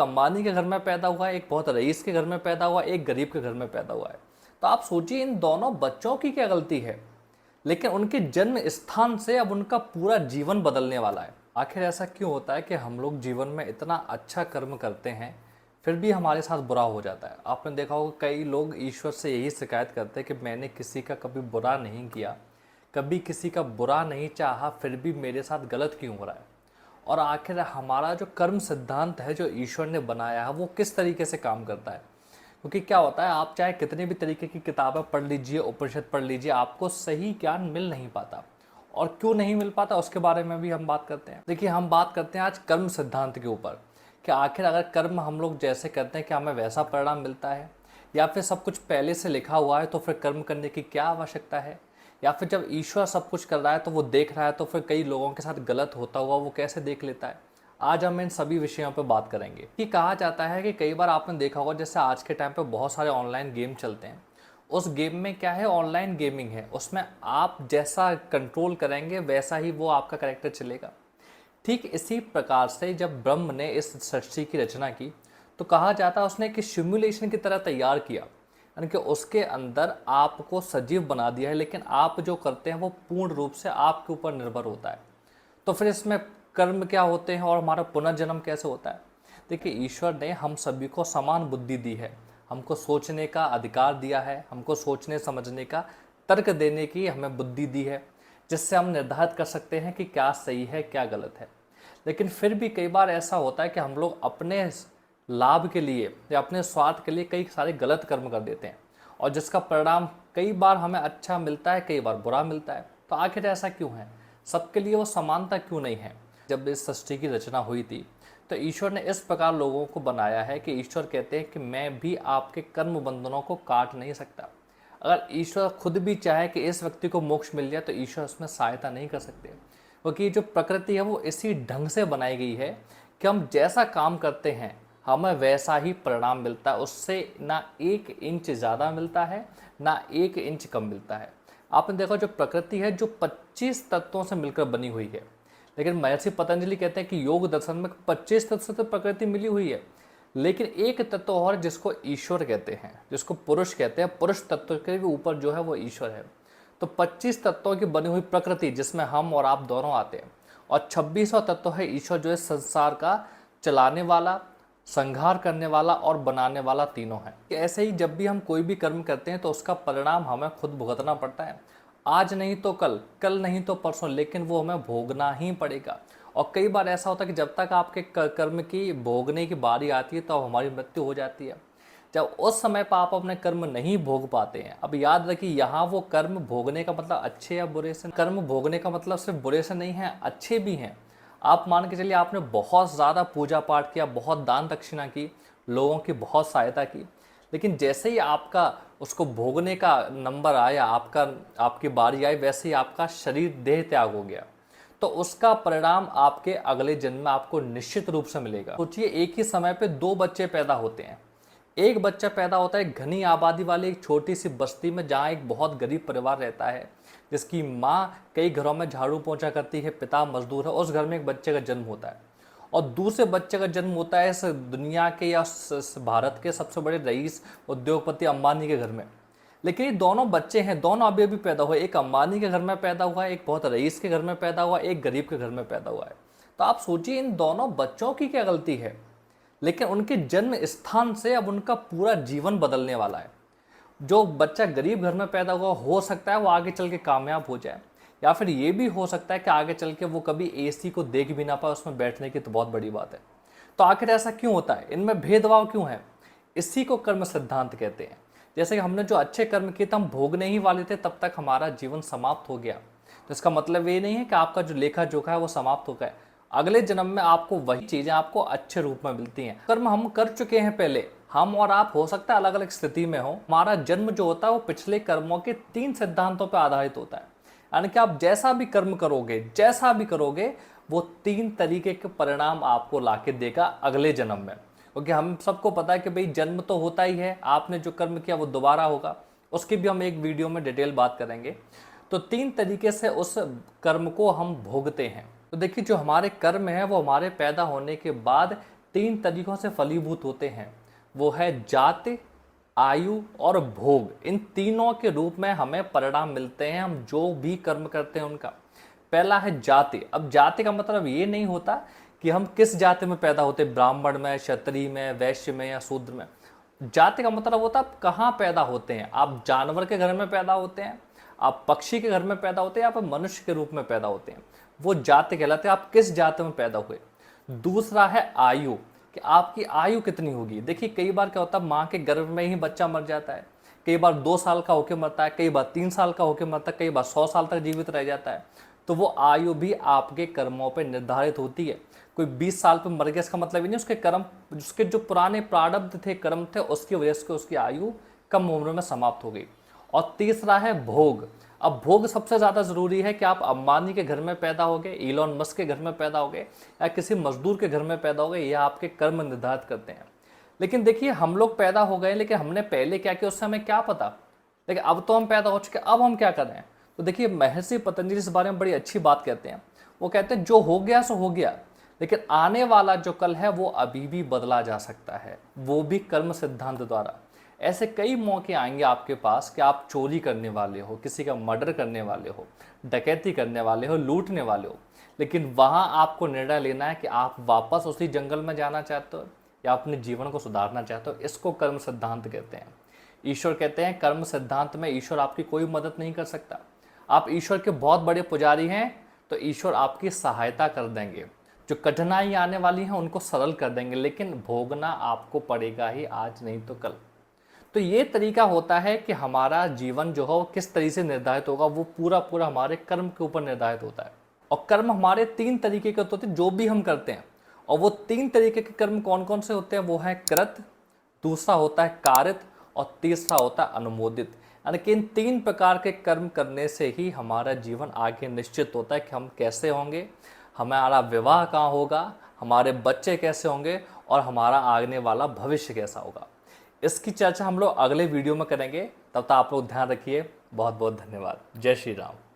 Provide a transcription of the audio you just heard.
अंबानी के घर में पैदा हुआ है, एक बहुत रईस के घर में पैदा हुआ है, एक गरीब के घर में पैदा हुआ है। तो आप सोचिए इन दोनों बच्चों की क्या गलती है, लेकिन उनके जन्म स्थान से अब उनका पूरा जीवन बदलने वाला है। आखिर ऐसा क्यों होता है कि हम लोग जीवन में इतना अच्छा कर्म करते हैं फिर भी हमारे साथ बुरा हो जाता है। आपने देखा होगा कई लोग ईश्वर से यही शिकायत करते हैं कि मैंने किसी का कभी बुरा नहीं किया, कभी किसी का बुरा नहीं चाहा, फिर भी मेरे साथ गलत क्यों हो रहा है। और आखिर हमारा जो कर्म सिद्धांत है जो ईश्वर ने बनाया है वो किस तरीके से काम करता है। क्योंकि क्या होता है, आप चाहे कितने भी तरीके की किताबें पढ़ लीजिए, उपनिषद पढ़ लीजिए, आपको सही ज्ञान मिल नहीं पाता। और क्यों नहीं मिल पाता उसके बारे में भी हम बात करते हैं। देखिए, हम बात करते हैं आज कर्म सिद्धांत के ऊपर कि आखिर अगर कर्म हम लोग जैसे करते हैं कि हमें वैसा परिणाम मिलता है, या फिर सब कुछ पहले से लिखा हुआ है तो फिर कर्म करने की क्या आवश्यकता है, या फिर जब ईश्वर सब कुछ कर रहा है तो वो देख रहा है तो फिर कई लोगों के साथ गलत होता हुआ वो कैसे देख लेता है। आज हम इन सभी विषयों पर बात करेंगे। कि कहा जाता है कि कई बार आपने देखा होगा, जैसे आज के टाइम पे बहुत सारे ऑनलाइन गेम चलते हैं। उस गेम में क्या है, ऑनलाइन गेमिंग है, उसमें आप जैसा कंट्रोल करेंगे वैसा ही वो आपका कैरेक्टर चलेगा। ठीक इसी प्रकार से जब ब्रह्म ने इस सृष्टि की रचना की तो कहा जाता है उसने एक सिमुलेशन की तरह तैयार किया, यानी कि उसके अंदर आपको सजीव बना दिया है, लेकिन आप जो करते हैं वो पूर्ण रूप से आपके ऊपर निर्भर होता है। तो फिर इसमें कर्म क्या होते हैं और हमारा पुनर्जन्म कैसे होता है। देखिए, ईश्वर ने हम सभी को समान बुद्धि दी है, हमको सोचने का अधिकार दिया है, हमको सोचने समझने का, तर्क देने की हमें बुद्धि दी है, जिससे हम निर्धारित कर सकते हैं कि क्या सही है क्या गलत है। लेकिन फिर भी कई बार ऐसा होता है कि हम लोग अपने लाभ के लिए या अपने स्वार्थ के लिए कई सारे गलत कर्म कर देते हैं, और जिसका परिणाम कई बार हमें अच्छा मिलता है, कई बार बुरा मिलता है। तो आखिर ऐसा क्यों है, सबके लिए वो समानता क्यों नहीं है। जब इस सृष्टि की रचना हुई थी तो ईश्वर ने इस प्रकार लोगों को बनाया है कि ईश्वर कहते हैं कि मैं भी आपके कर्म बंधनों को काट नहीं सकता। अगर ईश्वर खुद भी चाहे कि इस व्यक्ति को मोक्ष मिल जाए तो ईश्वर उसमें सहायता नहीं कर सकते, क्योंकि जो प्रकृति है वो इसी ढंग से बनाई गई है कि हम जैसा काम करते हैं हमें वैसा ही परिणाम मिलता है। उससे ना 1 इंच ज़्यादा मिलता है ना 1 इंच कम मिलता है। आपने देखा जो प्रकृति है जो 25 तत्वों से मिलकर बनी हुई है, लेकिन महर्षि पतंजलि कहते हैं कि योग दर्शन में 25 तत्व से तो प्रकृति मिली हुई है, लेकिन एक तत्व और जिसको ईश्वर कहते हैं, जिसको पुरुष कहते हैं, पुरुष तत्व के भी ऊपर जो है वो ईश्वर है। तो 25 तत्वों की बनी हुई प्रकृति जिसमें हम और आप दोनों आते हैं, और 26वां तत्व है ईश्वर जो है संसार का चलाने वाला, संहार करने वाला और बनाने वाला, तीनों है। ऐसे ही जब भी हम कोई भी कर्म करते हैं तो उसका परिणाम हमें खुद भुगतना पड़ता है। आज नहीं तो कल, कल नहीं तो परसों, लेकिन वो हमें भोगना ही पड़ेगा। और कई बार ऐसा होता है कि जब तक आपके कर्म की भोगने की बारी आती है तो हमारी मृत्यु हो जाती है। जब उस समय पर आप अपने कर्म नहीं भोग पाते हैं, अब याद रखिए यहाँ वो कर्म भोगने का मतलब अच्छे या बुरे से, कर्म भोगने का मतलब सिर्फ बुरे से नहीं है, अच्छे भी हैं। आप मान के चलिए आपने बहुत ज़्यादा पूजा पाठ किया, बहुत दान दक्षिणा की, लोगों की बहुत सहायता की, लेकिन जैसे ही आपका उसको भोगने का नंबर आया, आपकी बारी आई, वैसे ही आपका शरीर देह त्याग हो गया, तो उसका परिणाम आपके अगले जन्म में आपको निश्चित रूप से मिलेगा। सोचिए, एक ही समय पे 2 बच्चे पैदा होते हैं। एक बच्चा पैदा होता है घनी आबादी वाली एक छोटी सी बस्ती में, जहाँ एक बहुत गरीब परिवार रहता है, जिसकी माँ कई घरों में झाड़ू पोंछा करती है, पिता मजदूर है। उस घर में एक बच्चे का जन्म होता है, और दूसरे बच्चे का जन्म होता है इस दुनिया के या भारत के सबसे बड़े रईस उद्योगपति अंबानी के घर में। लेकिन ये दोनों बच्चे हैं, दोनों अभी अभी पैदा हुए, एक अंबानी के घर में पैदा हुआ है, एक बहुत रईस के घर में पैदा हुआ, एक गरीब के घर में पैदा हुआ है। तो आप सोचिए इन दोनों बच्चों की क्या गलती है, लेकिन उनके जन्म स्थान से अब उनका पूरा जीवन बदलने वाला है। जो बच्चा गरीब घर में पैदा हुआ हो सकता है वो आगे चल के कामयाब हो जाए, या फिर ये भी हो सकता है कि आगे चल के वो कभी एसी को देख भी ना पाए, उसमें बैठने की तो बहुत बड़ी बात है। तो आखिर ऐसा क्यों होता है, इनमें भेदभाव क्यों है। इसी को कर्म सिद्धांत कहते हैं। जैसे कि हमने जो अच्छे कर्म किए थे हम भोगने ही वाले थे, तब तक हमारा जीवन समाप्त हो गया, तो इसका मतलब ये नहीं है कि आपका जो लेखा जोखा है वो समाप्त हो गया। अगले जन्म में आपको वही चीज़ें आपको अच्छे रूप में मिलती हैं। कर्म हम कर चुके हैं पहले, हम और आप हो सकता है अलग अलग स्थिति में हो। हमारा जन्म जो होता है वो पिछले कर्मों के 3 सिद्धांतों पर आधारित होता है, यानी कि आप जैसा भी कर्म करोगे, जैसा भी करोगे, वो 3 तरीके के परिणाम आपको लाके देगा अगले जन्म में। क्योंकि हम सबको पता है कि भाई जन्म तो होता ही है, आपने जो कर्म किया वो दोबारा होगा, उसकी भी हम एक वीडियो में डिटेल बात करेंगे। तो 3 तरीके से उस कर्म को हम भोगते हैं। तो देखिए, जो हमारे कर्म है वो हमारे पैदा होने के बाद तीन तरीकों से फलीभूत होते हैं, वो है जाति, आयु और भोग। इन तीनों के रूप में हमें परिणाम मिलते हैं, हम जो भी कर्म करते हैं उनका। पहला है जाति। अब जाति का मतलब ये नहीं होता कि हम किस जाति में पैदा होते, ब्राह्मण में, क्षत्रिय में, वैश्य में या शूद्र में। जाति का मतलब होता है आप कहाँ पैदा होते हैं। आप जानवर के घर में पैदा होते हैं, आप पक्षी के घर में पैदा होते हैं, आप मनुष्य के रूप में पैदा होते हैं, वो जाति कहलाते हैं, आप किस जाति में पैदा हुए। दूसरा है आयु, कि आपकी आयु कितनी होगी। देखिए कई बार क्या होता है, माँ के गर्भ में ही बच्चा मर जाता है, कई बार 2 साल का होकर मरता है, कई बार 3 साल का होकर मरता है, कई बार 100 साल तक जीवित रह जाता है। तो वो आयु भी आपके कर्मों पर निर्धारित होती है। कोई 20 साल पर मर गया इसका मतलब ही नहीं उसके कर्म, उसके जो पुराने प्रारब्ध थे, कर्म थे, उसकी वजह से उसकी आयु कम उम्र में समाप्त हो गई। और तीसरा है भोग। अब भोग सबसे ज़्यादा ज़रूरी है कि आप अंबानी के घर में पैदा हो गए, इलॉन मस्क के घर में पैदा हो गए, या किसी मजदूर के घर में पैदा हो गए, यह आपके कर्म निर्धारित करते हैं। लेकिन देखिए हम लोग पैदा हो गए, लेकिन हमने पहले क्या किया उससे हमें क्या पता। लेकिन अब तो हम पैदा हो चुके, अब हम क्या कर रहे हैं। तो देखिए महर्षि पतंजलि इस बारे में बड़ी अच्छी बात कहते हैं। वो कहते हैं जो हो गया सो हो गया, लेकिन आने वाला जो कल है वो अभी भी बदला जा सकता है, वो भी कर्म सिद्धांत द्वारा। ऐसे कई मौके आएंगे आपके पास कि आप चोरी करने वाले हो, किसी का मर्डर करने वाले हो, डकैती करने वाले हो, लूटने वाले हो, लेकिन वहाँ आपको निर्णय लेना है कि आप वापस उसी जंगल में जाना चाहते हो या अपने जीवन को सुधारना चाहते हो। इसको कर्म सिद्धांत कहते हैं। ईश्वर कहते हैं कर्म सिद्धांत में ईश्वर आपकी कोई मदद नहीं कर सकता। आप ईश्वर के बहुत बड़े पुजारी हैं तो ईश्वर आपकी सहायता कर देंगे, जो कठिनाई आने वाली हैं उनको सरल कर देंगे, लेकिन भोगना आपको पड़ेगा ही, आज नहीं तो कल। तो ये तरीका होता है कि हमारा जीवन जो है वो किस तरीके से निर्धारित होगा, वो पूरा पूरा हमारे कर्म के ऊपर निर्धारित होता है। और कर्म हमारे 3 तरीके के होते हैं जो भी हम करते हैं, और वो 3 तरीके के कर्म कौन कौन से होते हैं, वो है कृत, दूसरा होता है कारित, और तीसरा होता है अनुमोदित। यानी कि इन 3 प्रकार के कर्म करने से ही हमारा जीवन आगे निश्चित होता है कि हम कैसे होंगे, हमारा विवाह कहाँ होगा, हमारे बच्चे कैसे होंगे, और हमारा आने वाला भविष्य कैसा होगा। इसकी चर्चा हम लोग अगले वीडियो में करेंगे। तब तक आप लोग ध्यान रखिए। बहुत बहुत धन्यवाद। जय श्री राम।